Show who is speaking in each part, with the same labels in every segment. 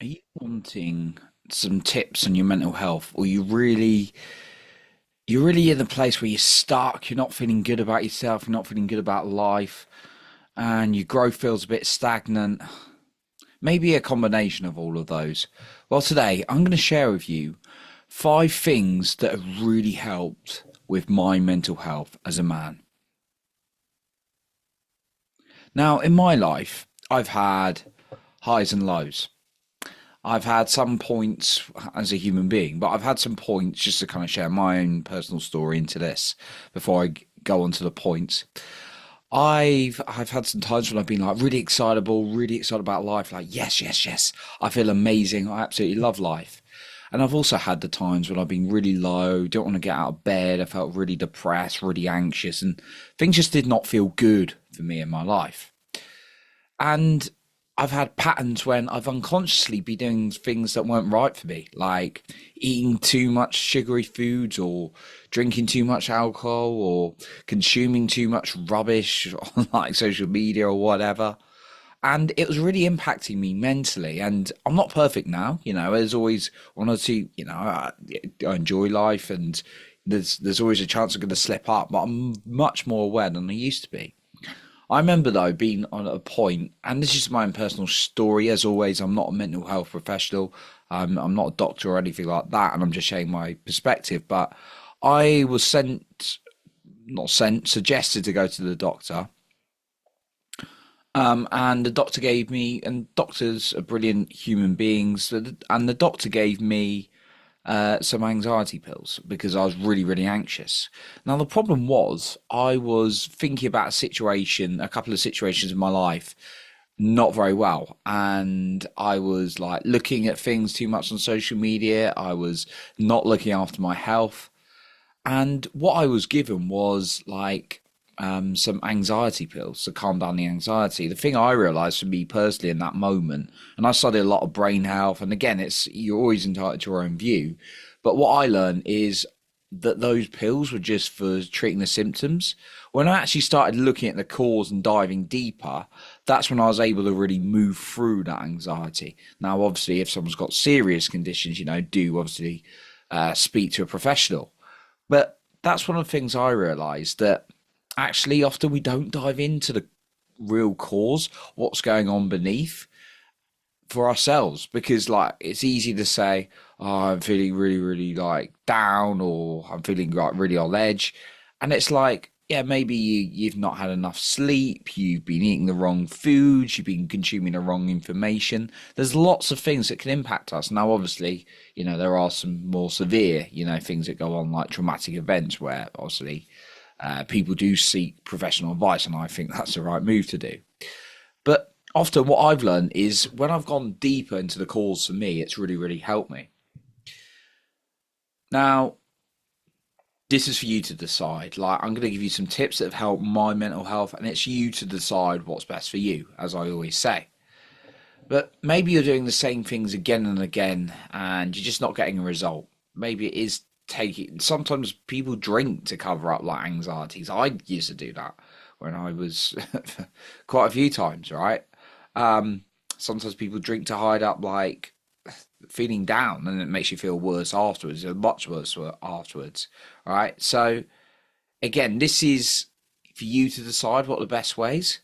Speaker 1: Are you wanting some tips on your mental health, or you're really in the place where you're stuck, you're not feeling good about yourself, you're not feeling good about life, and your growth feels a bit stagnant? Maybe a combination of all of those. Well, today I'm going to share with you 5 things that have really helped with my mental health as a man. Now, in my life, I've had highs and lows. I've had some points as a human being, but I've had some points just to kind of share my own personal story into this before go on to the points. I've had some times when I've been like really excited about life, like yes, yes, yes. I feel amazing. I absolutely love life. And I've also had the times when I've been really low, don't want to get out of bed. I felt really depressed, really anxious, and things just did not feel good for me in my life. And I've had patterns when I've unconsciously been doing things that weren't right for me, like eating too much sugary foods or drinking too much alcohol or consuming too much rubbish on like social media or whatever. And it was really impacting me mentally. And I'm not perfect now, there's always one or two, I enjoy life and there's always a chance I'm going to slip up, but I'm much more aware than I used to be. I remember though being on a point, and this is my own personal story. As always, I'm not a mental health professional. I'm not a doctor or anything like that, and I'm just sharing my perspective. But I was not sent, suggested to go to the doctor, and the doctor gave me, and doctors are brilliant human beings, and the doctor gave me some anxiety pills because I was really, really anxious. Now, the problem was I was thinking about a couple of situations in my life, not very well. And I was like looking at things too much on social media. I was not looking after my health. And what I was given was like some anxiety pills to calm down the anxiety. The thing I realized for me personally in that moment, and I studied a lot of brain health, and again, it's you're always entitled to your own view, but what I learned is that those pills were just for treating the symptoms. When I actually started looking at the cause and diving deeper, that's when I was able to really move through that anxiety. Now, obviously, if someone's got serious conditions, do obviously speak to a professional. But that's one of the things I realized that actually often we don't dive into the real cause, what's going on beneath for ourselves, because like it's easy to say, oh, I'm feeling really, really like down or I'm feeling like really on edge. And it's like, yeah, maybe you've not had enough sleep, you've been eating the wrong foods, you've been consuming the wrong information. There's lots of things that can impact us. Now, obviously, there are some more severe, things that go on like traumatic events where obviously people do seek professional advice, and I think that's the right move to do. But often, what I've learned is when I've gone deeper into the cause for me, it's really, really helped me. Now, this is for you to decide. Like, I'm going to give you some tips that have helped my mental health, and it's you to decide what's best for you, as I always say. But maybe you're doing the same things again and again, and you're just not getting a result. Maybe it is taking. Sometimes people drink to cover up like anxieties. I used to do that when I was quite a few times, right? Sometimes people drink to hide up like feeling down, and it makes you feel worse afterwards, much worse afterwards, right? So again, this is for you to decide what the best ways.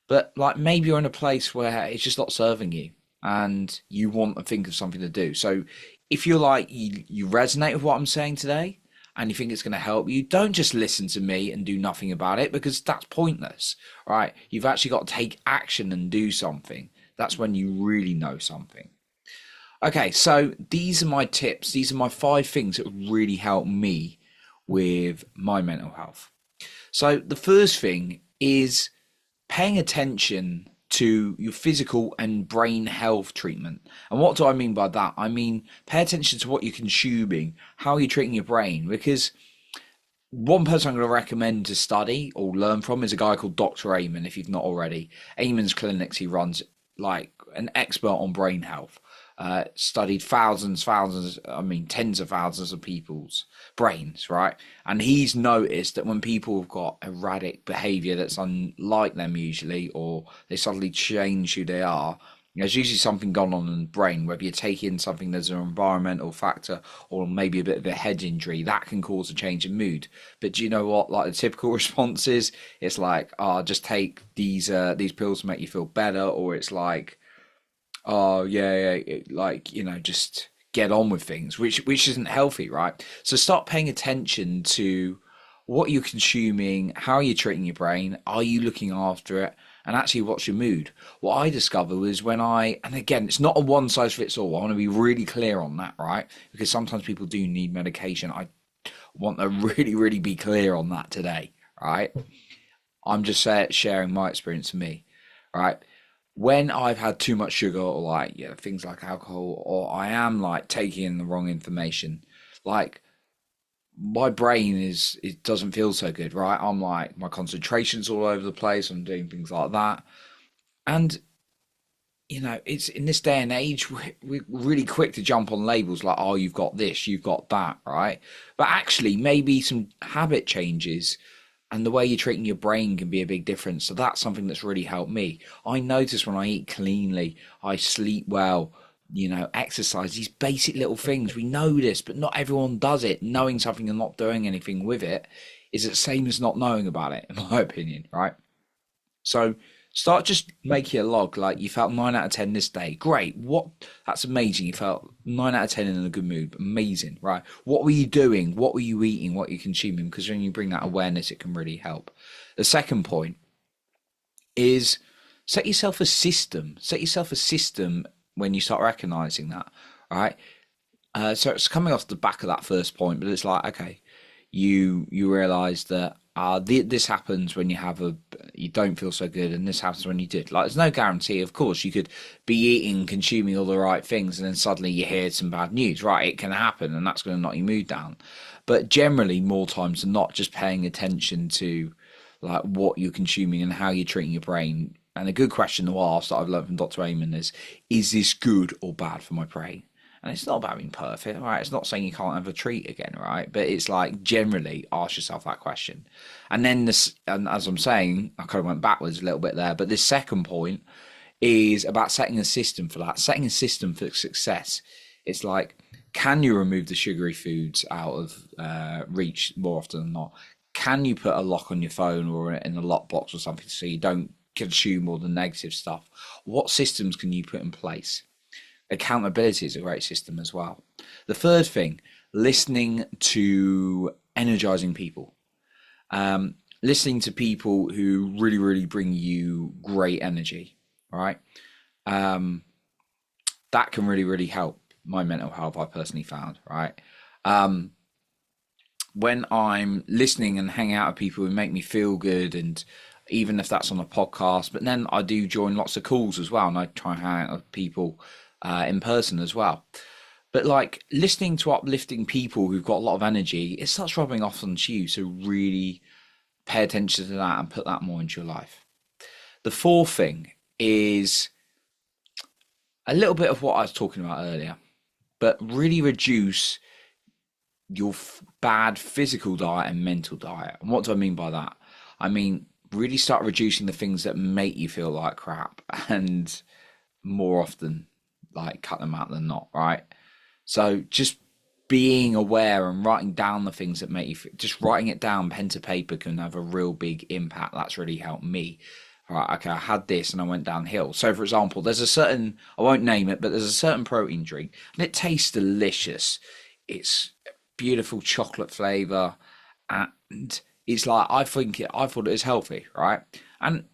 Speaker 1: But like maybe you're in a place where it's just not serving you and you want to think of something to do. So if you're like you resonate with what I'm saying today and you think it's going to help you, don't just listen to me and do nothing about it because that's pointless, right? You've actually got to take action and do something. That's when you really know something. Okay, so these are my tips. These are my 5 things that really help me with my mental health. So the first thing is paying attention to your physical and brain health treatment. And what do I mean by that? I mean, pay attention to what you're consuming, how you're treating your brain. Because one person I'm going to recommend to study or learn from is a guy called Dr. Amen, if you've not already. Amen's clinics, he runs like an expert on brain health. Studied tens of thousands of people's brains, right? And he's noticed that when people have got erratic behavior that's unlike them usually, or they suddenly change who they are, There's usually something gone on in the brain, whether you take in something there's an environmental factor or maybe a bit of a head injury, that can cause a change in mood. But do you know what? Like the typical response is, it's like, oh, just take these pills to make you feel better, or it's like, oh yeah, yeah, like just get on with things, which isn't healthy, right? So start paying attention to what you're consuming, how you're treating your brain, are you looking after it, and actually what's your mood. What I discovered was and again, it's not a one size fits all. I want to be really clear on that, right? Because sometimes people do need medication. I want to really, really be clear on that today, right? I'm just sharing my experience for me, right? When I've had too much sugar or like things like alcohol, or I am like taking in the wrong information, like my brain it doesn't feel so good, right? I'm like my concentration's all over the place. I'm doing things like that, and it's in this day and age we're really quick to jump on labels like, oh, you've got this, you've got that, right? But actually, maybe some habit changes and the way you're treating your brain can be a big difference. So that's something that's really helped me. I notice when I eat cleanly, I sleep well, exercise, these basic little things. We know this, but not everyone does it. Knowing something and not doing anything with it is the same as not knowing about it, in my opinion, right? So start just making a log. Like, you felt 9 out of 10 this day. Great. That's amazing. You felt 9 out of 10 in a good mood. Amazing. Right. What were you doing? What were you eating? What were you consuming? Because when you bring that awareness, it can really help. The second point is set yourself a system. Set yourself a system when you start recognizing that. Right. So it's coming off the back of that first point, but it's like, okay, you realize that this happens when you don't feel so good, and this happens when you did. Like, there's no guarantee. Of course, you could be eating, consuming all the right things, and then suddenly you hear some bad news. Right, it can happen, and that's going to knock your mood down. But generally, more times than not, just paying attention to like what you're consuming and how you're treating your brain. And a good question to ask that I've learned from Dr. Amen is this good or bad for my brain? And it's not about being perfect, right? It's not saying you can't have a treat again, right? But it's like, generally ask yourself that question. And then and as I'm saying, I kind of went backwards a little bit there, but this second point is about setting a system for that, setting a system for success. It's like, can you remove the sugary foods out of reach more often than not? Can you put a lock on your phone or in a lockbox or something so you don't consume all the negative stuff? What systems can you put in place? Accountability is a great system as well. The third thing, listening to energizing people. Listening to people who really, really bring you great energy, right? That can really, really help my mental health, I personally found, right? When I'm listening and hanging out with people who make me feel good, and even if that's on a podcast, but then I do join lots of calls as well, and I try and hang out with people in person as well. But like, listening to uplifting people who've got a lot of energy, it starts rubbing off on you. So really pay attention to that and put that more into your life. The fourth thing is a little bit of what I was talking about earlier, but really reduce your bad physical diet and mental diet. And what do I mean by that? I mean, really start reducing the things that make you feel like crap, and more often, like, cut them out than not, right? So just being aware and writing down the things that make you feel, just writing it down, pen to paper, can have a real big impact. That's really helped me. Right, okay, I had this and I went downhill. So, for example, there's a certain, I won't name it, but there's a certain protein drink, and it tastes delicious. It's beautiful chocolate flavor, and it's like, I thought it was healthy, right? And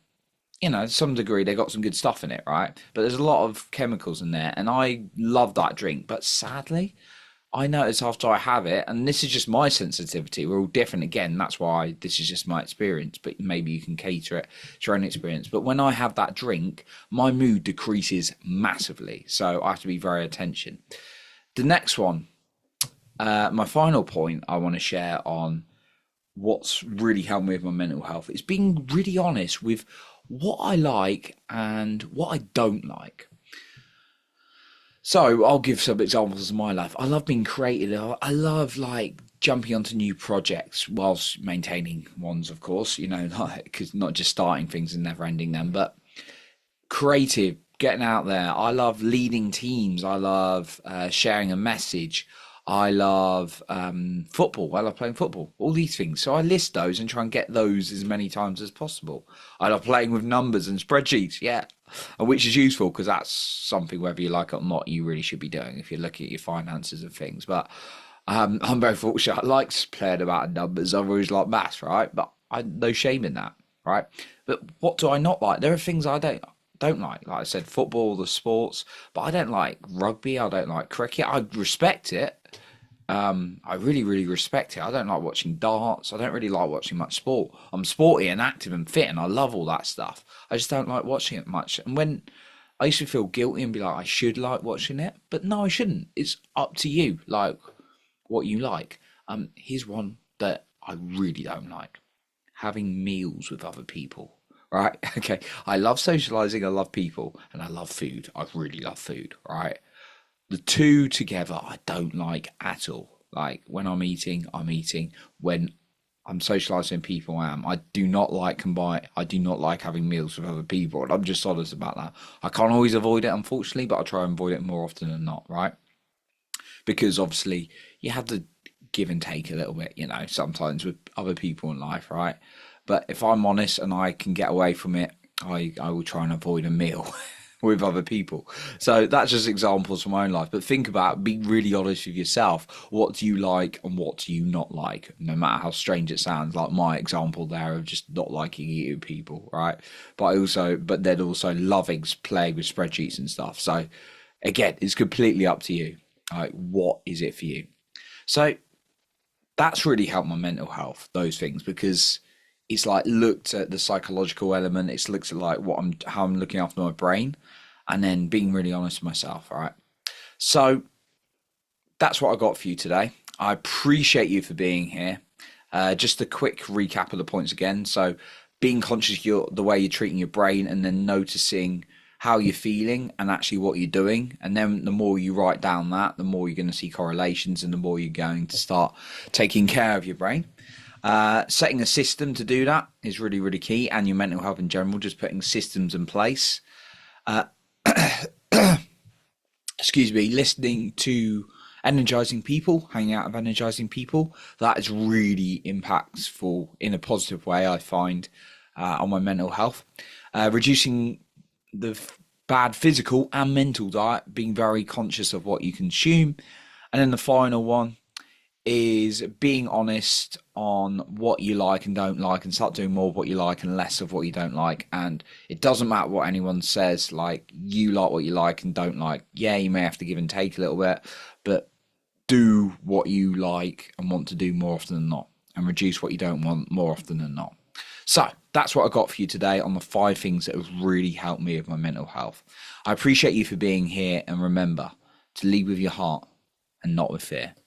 Speaker 1: to some degree, they got some good stuff in it, right? But there's a lot of chemicals in there, and I love that drink. But sadly, I notice after I have it, and this is just my sensitivity, we're all different again, that's why this is just my experience, but maybe you can cater it to your own experience. But when I have that drink, my mood decreases massively. So I have to be very attention. The next one, my final point I want to share on what's really helped me with my mental health is being really honest with what I like and what I don't like. So I'll give some examples of my life. I love being creative. I love like jumping onto new projects whilst maintaining ones, of course, like, because not just starting things and never ending them, but creative getting out there. I love leading teams. I love sharing a message. I love football. I love playing football. All these things. So I list those and try and get those as many times as possible. I love playing with numbers and spreadsheets. Yeah. And which is useful because that's something, whether you like it or not, you really should be doing if you're looking at your finances and things. But I'm very fortunate. I like playing about numbers. I've always liked maths, right? But no shame in that, right? But what do I not like? There are things I don't like. Like I said, football, the sports, but I don't like rugby. I don't like cricket. I respect it. I really, really respect it. I don't like watching darts. I don't really like watching much sport. I'm sporty and active and fit, and I love all that stuff. I just don't like watching it much. And when I used to feel guilty and be like, I should like watching it, but no, I shouldn't. It's up to you, like what you like. Here's one that I really don't like: having meals with other people. Right? Okay. I love socializing. I love people, and I love food. I really love food. Right? The two together, I don't like at all. Like when I'm eating, I'm eating. When I'm socializing with people, I am. I do not like combine. I do not like having meals with other people, and I'm just honest about that. I can't always avoid it, unfortunately, but I try and avoid it more often than not. Right? Because obviously you have to give and take a little bit, sometimes with other people in life, right? But if I'm honest and I can get away from it, I will try and avoid a meal with other people. So that's just examples from my own life. But think about, be really honest with yourself. What do you like and what do you not like? No matter how strange it sounds, like my example there of just not liking eating people, right? But then also loving playing with spreadsheets and stuff. So again, it's completely up to you. Like, what is it for you? So that's really helped my mental health, those things, because it's like looked at the psychological element. It's looked at like how I'm looking after my brain, and then being really honest with myself. All right. So that's what I got for you today. I appreciate you for being here. Just a quick recap of the points again. So being conscious of the way you're treating your brain, and then noticing how you're feeling and actually what you're doing. And then the more you write down that, the more you're going to see correlations, and the more you're going to start taking care of your brain. Setting a system to do that is really, really key, and your mental health in general, just putting systems in place. Excuse me, listening to energizing people, hanging out with energizing people, that is really impactful in a positive way, I find, on my mental health. Reducing the bad physical and mental diet, being very conscious of what you consume. And then the final one is being honest on what you like and don't like, and start doing more of what you like and less of what you don't like. And it doesn't matter what anyone says, like, you like what you like and don't like. Yeah, you may have to give and take a little bit, but do what you like and want to do more often than not, and reduce what you don't want more often than not. So that's what I got for you today on the 5 things that have really helped me with my mental health. I appreciate you for being here, and remember to lead with your heart and not with fear.